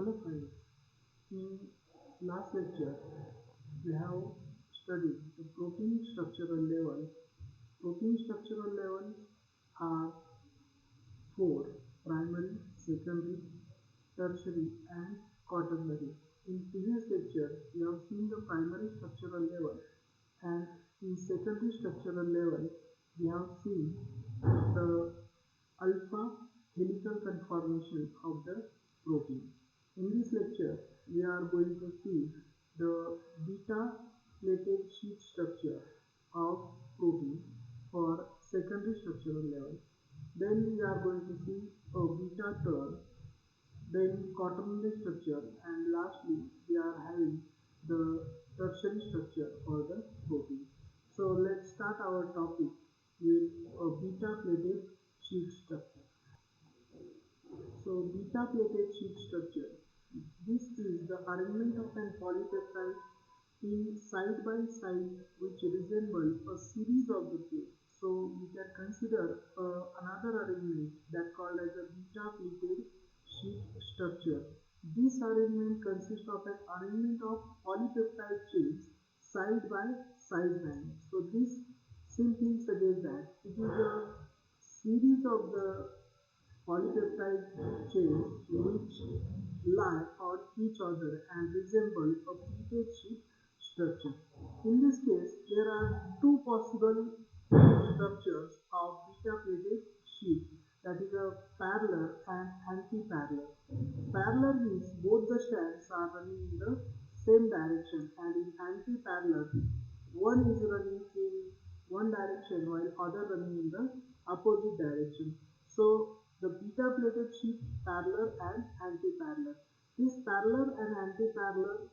Hello friends, in last lecture we have studied the protein structural level. Protein structural levels are four: primary, secondary, tertiary and quaternary. In previous lecture we have seen the primary structural level, and in secondary structural level we have seen the alpha helical conformation of the protein. In this lecture, we are going to see the beta plated sheet structure of protein for secondary structural level. Then we are going to see a beta turn, then quaternary structure, and lastly we are having the tertiary structure for the protein. So let's start our topic with a beta plated sheet structure. So beta plated sheet structure. This is the arrangement of an polypeptide in side by side which resemble a series of the plates. So we can consider another arrangement that called as a beta plated sheet structure. This arrangement consists of an arrangement of polypeptide chains side by side line. So this simply suggests that it is a series of the polypeptide chains which lie on each other and resemble a pleated sheet structure. In this case, there are two possible structures of beta plated sheet, that is a parallel and anti-parallel. Parallel means both the strands are running in the same direction, and in anti-parallel one is running in one direction while other running in the opposite direction. So the beta plated sheet parallel and anti-parallel. These parallel and anti-parallel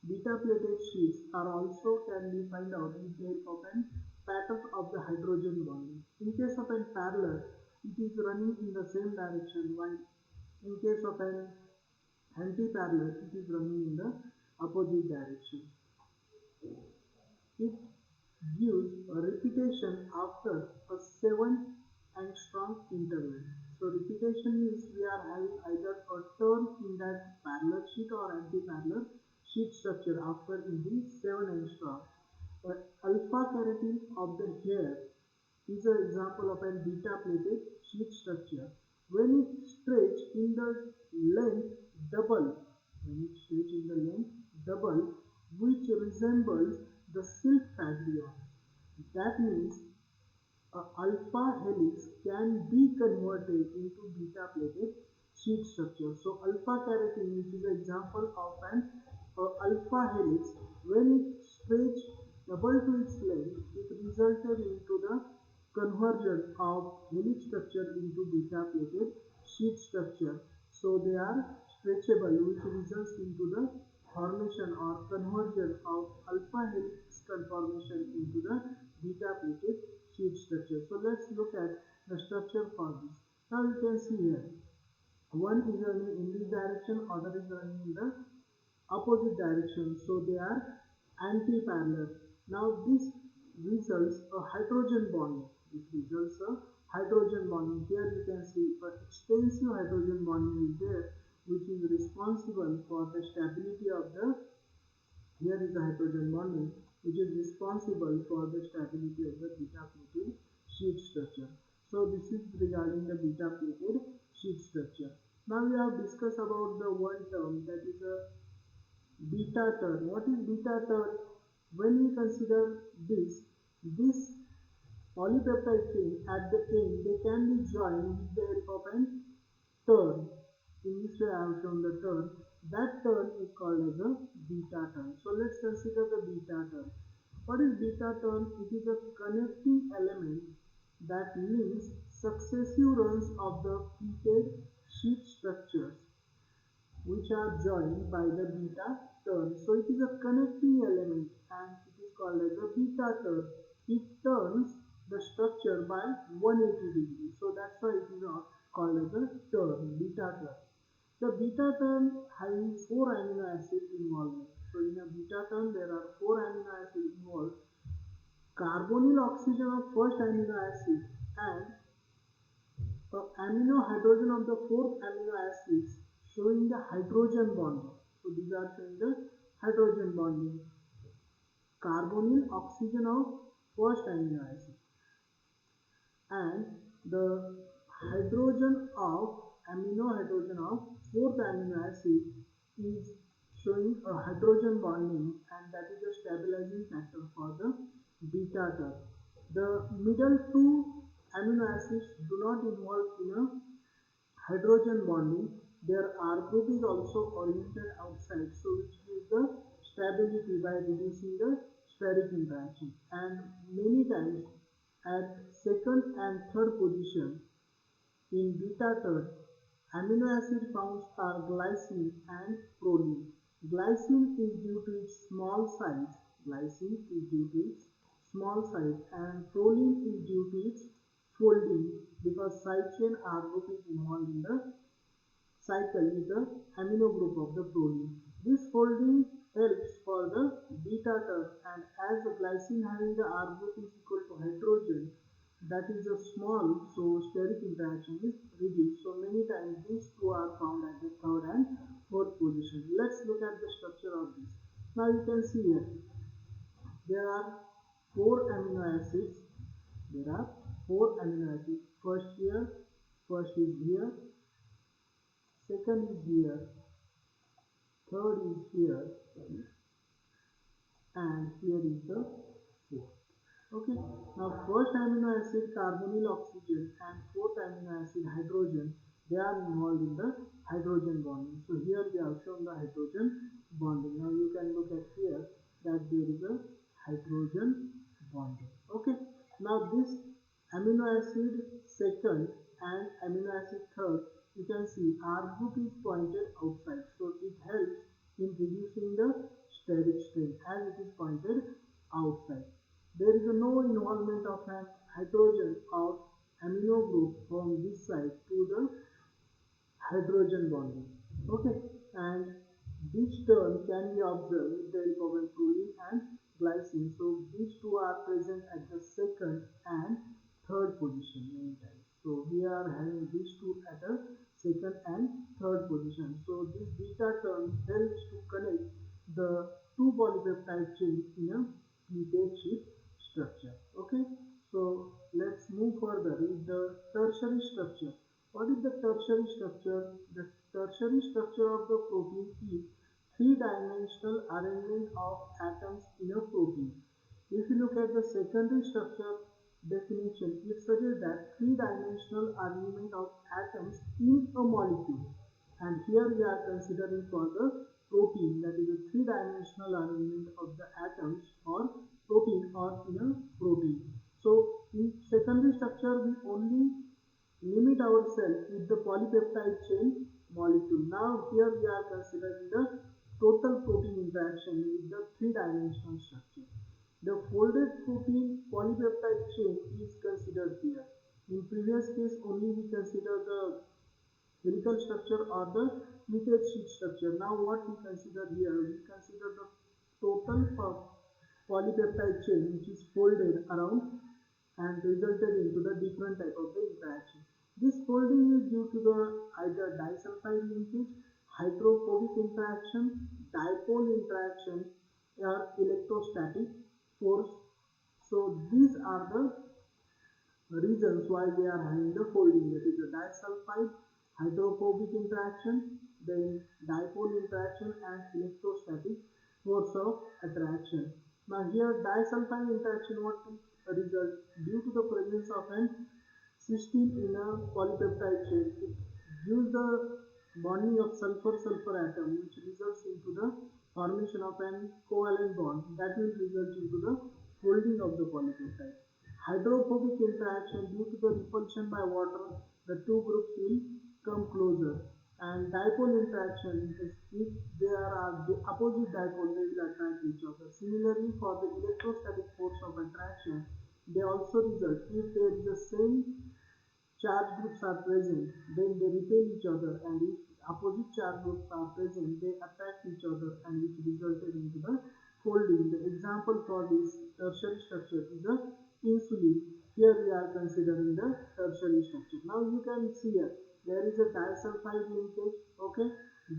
beta plated sheets are also can be found out with the help of an pattern of the hydrogen bonding. In case of an parallel, it is running in the same direction, while in case of an anti-parallel, it is running in the opposite direction. It gives a repetition after a 7 angstrom interval. So repetition means we are having either a turn in that parallel sheet or anti-parallel sheet structure after in the 7 angstrom. Alpha keratin of the hair is an example of a beta plated sheet structure. When it stretch in the length double, when it stretch in the length double, which resembles the silk ganglion. That means alpha helix can be converted into beta plated sheet structure. So alpha keratin, which is an example of an alpha helix, when it stretched double to its length, it resulted into the conversion of helix structure into beta plated sheet structure. So they are stretchable, which results into the formation or conversion of alpha helix conformation into the beta plated sheet structure. So let's look at the structure for this. Now you can see here, one is running in this direction, other is running in the opposite direction. So they are anti-parallel. Now this results a hydrogen bonding. This results a hydrogen bonding. Here you can see an extensive hydrogen bonding is there, which is responsible for the stability of the, here is the hydrogen bonding, which is responsible for the stability of the beta plated sheet structure. So this is regarding the beta plated sheet structure. Now we have discussed about the one term, that is a beta turn. What is beta turn? When we consider this polypeptide chain at the end, they can be joined with the help of an turn. In this way I have shown the turn. That turn is called as a beta turn. So let's consider the beta turn. What is beta turn? It is a connecting element that links successive runs of the pleated sheet structures which are joined by the beta turn. So it is a connecting element and it is called as a beta turn. It turns the structure by 180 degrees. So that's why it is called as a turn, beta turn. The beta turn having 4 amino acids involved. So in a beta turn there are 4 amino acids involved. Carbonyl oxygen of first amino acid and amino hydrogen of the fourth amino acids showing the hydrogen bonding. So these are showing the hydrogen bonding. Carbonyl oxygen of first amino acid, and the hydrogen of amino hydrogen of fourth amino acid is showing a hydrogen bonding, and that is a stabilizing factor for the beta term. The middle two amino acids do not involve in a hydrogen bonding. Their R group is also oriented outside, so which gives the stability by reducing the steric interaction. And many times at second and third position in beta third, amino acid found are glycine and proline. Glycine is due to its small size. Glycine is due to its small size, and proline is due to its folding, because side chain R group is involved in the cycle with the amino group of the proline. This folding helps for the beta term, and as the glycine having the R group is equal to hydrogen, that is a small, so steric interaction is reduced. So many times these two are found at the third and fourth position. Let's look at the structure of this. Now you can see here there are four amino acids. There are four amino acids. First is here, second is here, third is here, and here is the fourth. Okay, now first amino acid carbonyl oxygen and fourth amino acid hydrogen, they are involved in the hydrogen bonding. So here we have shown the hydrogen bonding. Now you can look at here that there is a hydrogen bonding. Okay, now this amino acid second and amino acid third, you can see R group is pointed outside, so it helps in reducing the steric strain as it is pointed outside. There is no involvement of an hydrogen of amino group from this side to the hydrogen bonding. Okay, and this term can be observed with the help of a proline and glycine. So these two are present at the second and third position many times. So we are having these two at a second and third position. So this beta term helps to connect the two polypeptide chains in a pleated sheet structure. Okay, so let's move further with the tertiary structure. What is the tertiary structure? The tertiary structure of the protein is three-dimensional arrangement of atoms in a protein. If you look at the secondary structure definition, it suggests that three-dimensional arrangement of atoms in a molecule. And here we are considering for the protein, that is a three-dimensional arrangement of the atoms or protein or in a protein. So in secondary structure we only limit ourselves with the polypeptide chain molecule. Now here we are considering the total protein interaction with the three-dimensional structure. The folded protein polypeptide chain is considered here. In previous case only we consider the helical structure or the pleated sheet structure. Now what we consider here, we consider the total polypeptide chain which is folded around and resulted into the different type of the interaction. This folding is due to the either disulfide linkage, hydrophobic interaction, dipole interaction, or electrostatic force. So these are the reasons why we are having the folding. That is the disulfide, hydrophobic interaction, then dipole interaction, and electrostatic force of attraction. Now here disulfide interaction, what result? Due to the presence of an cysteine in a polypeptide chain, it gives the bonding of sulfur-sulfur atom, which results into the formation of an covalent bond that will result into the folding of the polypeptide. Hydrophobic interaction, due to the repulsion by water, the two groups will come closer. And dipole interaction, if there are the opposite dipole, they will attract each other. Similarly, for the electrostatic force of attraction, they also result, if there is the same charge groups are present, then they repel each other, and if opposite charge groups are present, they attract each other, and which resulted into the folding. The example for this tertiary structure is the insulin. Here we are considering the tertiary structure. Now you can see here there is a disulfide linkage. Okay,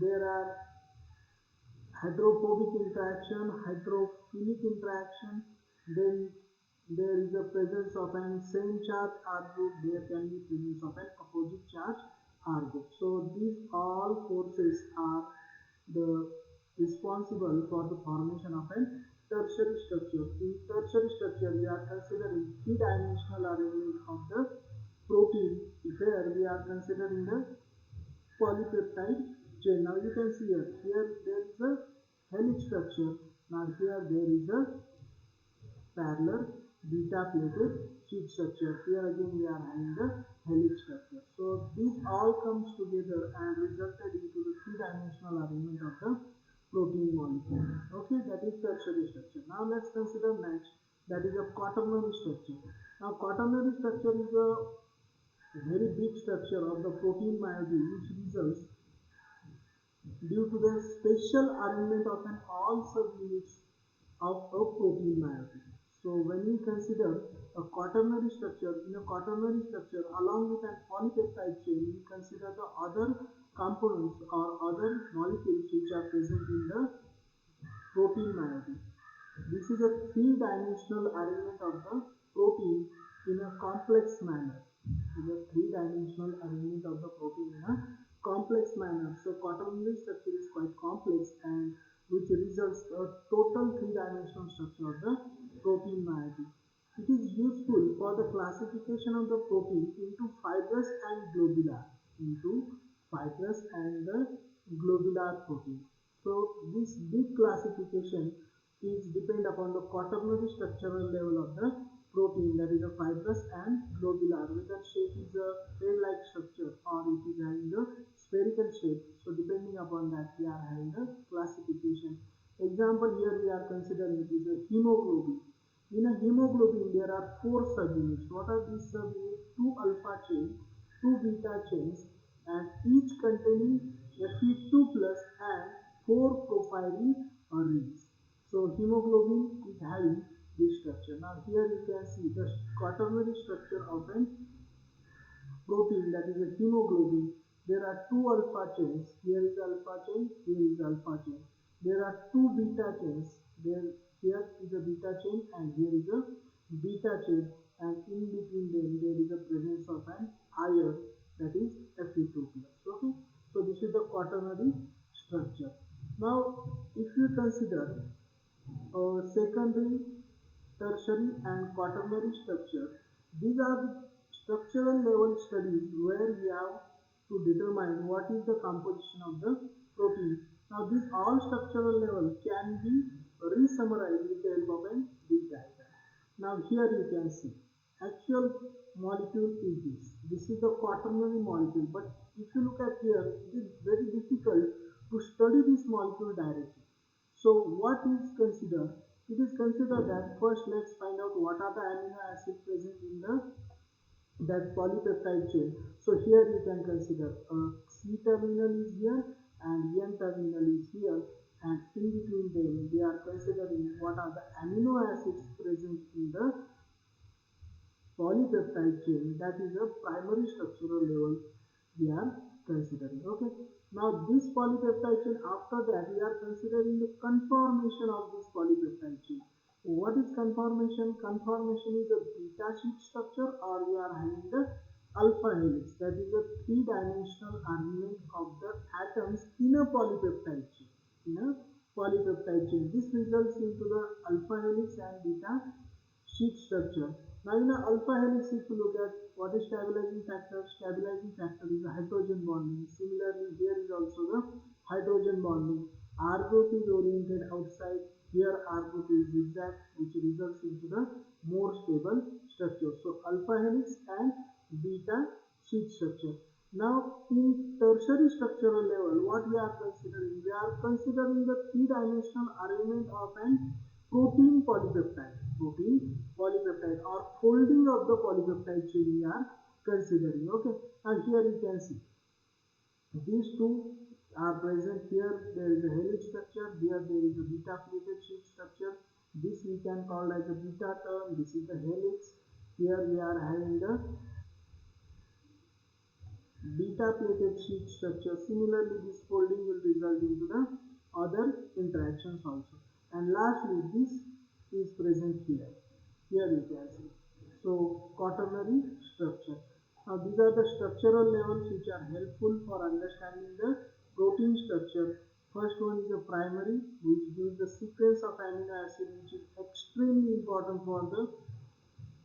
there are hydrophobic interaction, hydrophilic interaction, then there is a presence of an same charge R group, there can be presence of an opposite charge R group. So these all forces are the responsible for the formation of a tertiary structure. In tertiary structure, we are considering three-dimensional arrangement of the protein. Here we are considering the polypeptide chain. Now you can see here there is a helix structure. Now here there is a parallel beta plated sheet structure. Here again we are having the helix structure. So these all comes together and resulted into the three-dimensional arrangement of the protein molecule. Okay, that is tertiary structure. Now let's consider next, that is a quaternary structure. Now quaternary structure is a very big structure of the protein moiety which results due to the special arrangement of an all subunits of a protein moiety. So when we consider a quaternary structure, in a quaternary structure along with a polypeptide chain, we consider the other components or other molecules which are present in the protein moiety. This is a three-dimensional arrangement of the protein in a complex manner. This is a three-dimensional arrangement of the protein in a complex manner. So quaternary structure is quite complex and which results a total three-dimensional structure of the protein moiety. It is useful for the classification of the protein into fibrous and globular, the globular protein. So this big classification is depend upon the quaternary structural level of the protein, that is a fibrous and globular, whether shape is a thread-like structure or it is having a spherical shape. So depending upon that we are having a classification. Example here we are considering it is a hemoglobin. In a hemoglobin there are four subunits. What are these subunits? Two alpha chains, two beta chains, and each containing Fe2 plus and four porphyrin rings. So hemoglobin is having this structure. Now here you can see the quaternary structure of a protein, that is a hemoglobin. There are two alpha chains. Here is alpha chain, here is alpha chain. There are two beta chains. Here is a beta chain and here is a beta chain, and in between them there is a presence of an ion, that is Fe2 plus. Okay, so this is the quaternary structure. Now if you consider secondary, tertiary and quaternary structure, these are the structural level studies where we have to determine what is the composition of the protein. Now this all structural level can be re-summarized with the help of a big diagram. Now here you can see actual molecule is this. This is the quaternary molecule, but if you look at here, it is very difficult to study this molecule directly. So what is considered? It is considered that first let's find out what are the amino acids present in that polypeptide chain. So here you can consider C terminal is here and N terminal is here, and in between them we are considering what are the amino acids present in the polypeptide chain. That is a primary structural level we are considering. Okay, now this polypeptide chain, after that we are considering the conformation of this polypeptide chain. What is conformation? Conformation is a beta sheet structure, or we are having the alpha helix, that is a three-dimensional arrangement of the atoms in a polypeptide chain. This results into the alpha helix and beta sheet structure. Now in the alpha helix, if you look at what is stabilizing factor is a hydrogen bonding. Similarly, here is also the hydrogen bonding. R group is oriented outside. Here R group is zigzag, which results into the more stable structure. So alpha helix and beta sheet structure. Now in tertiary structural level, what we are considering? We are considering the three-dimensional arrangement of an protein polypeptide or folding of the polypeptide chain we are considering. Okay, and here you can see these two are present. Here there is a helix structure, here there is a beta plated sheet structure. This we can call as a beta term. This is the helix. Here we are having the beta plated sheet structure. Similarly, this folding will result into the other interactions also. And lastly, this is present here. Here you can see. So quaternary structure. Now these are the structural levels which are helpful for understanding the protein structure. First one is the primary, which gives the sequence of amino acid, which is extremely important for the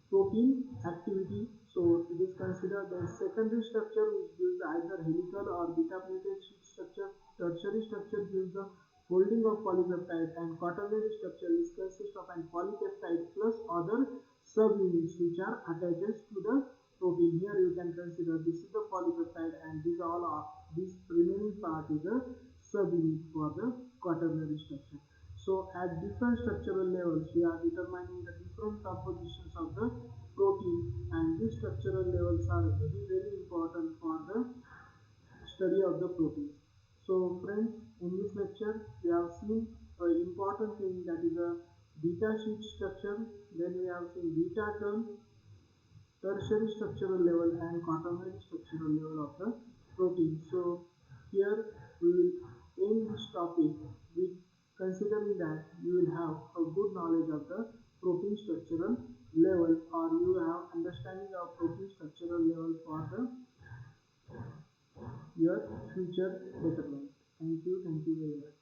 protein activity. So it is considered the secondary structure, which gives either helical or beta plated sheet structure. Tertiary structure gives the folding of polypeptide, and quaternary structure is consists of an polypeptide plus other subunits which are attached to the protein. Here you can consider this is the polypeptide, and these all are this remaining part is a subunit for the quaternary structure. So at different structural levels, we are determining the different compositions of the protein, and these structural levels are very important for the study of the proteins. So friends, in this lecture, we have seen an important thing, that is a beta sheet structure, then we have seen beta turn, tertiary structural level, and quaternary structural level of the protein. So here we will end this topic with considering that you will have a good knowledge of the protein structural level, or you have understanding of protein structural level for the your future betterment. Thank you very much.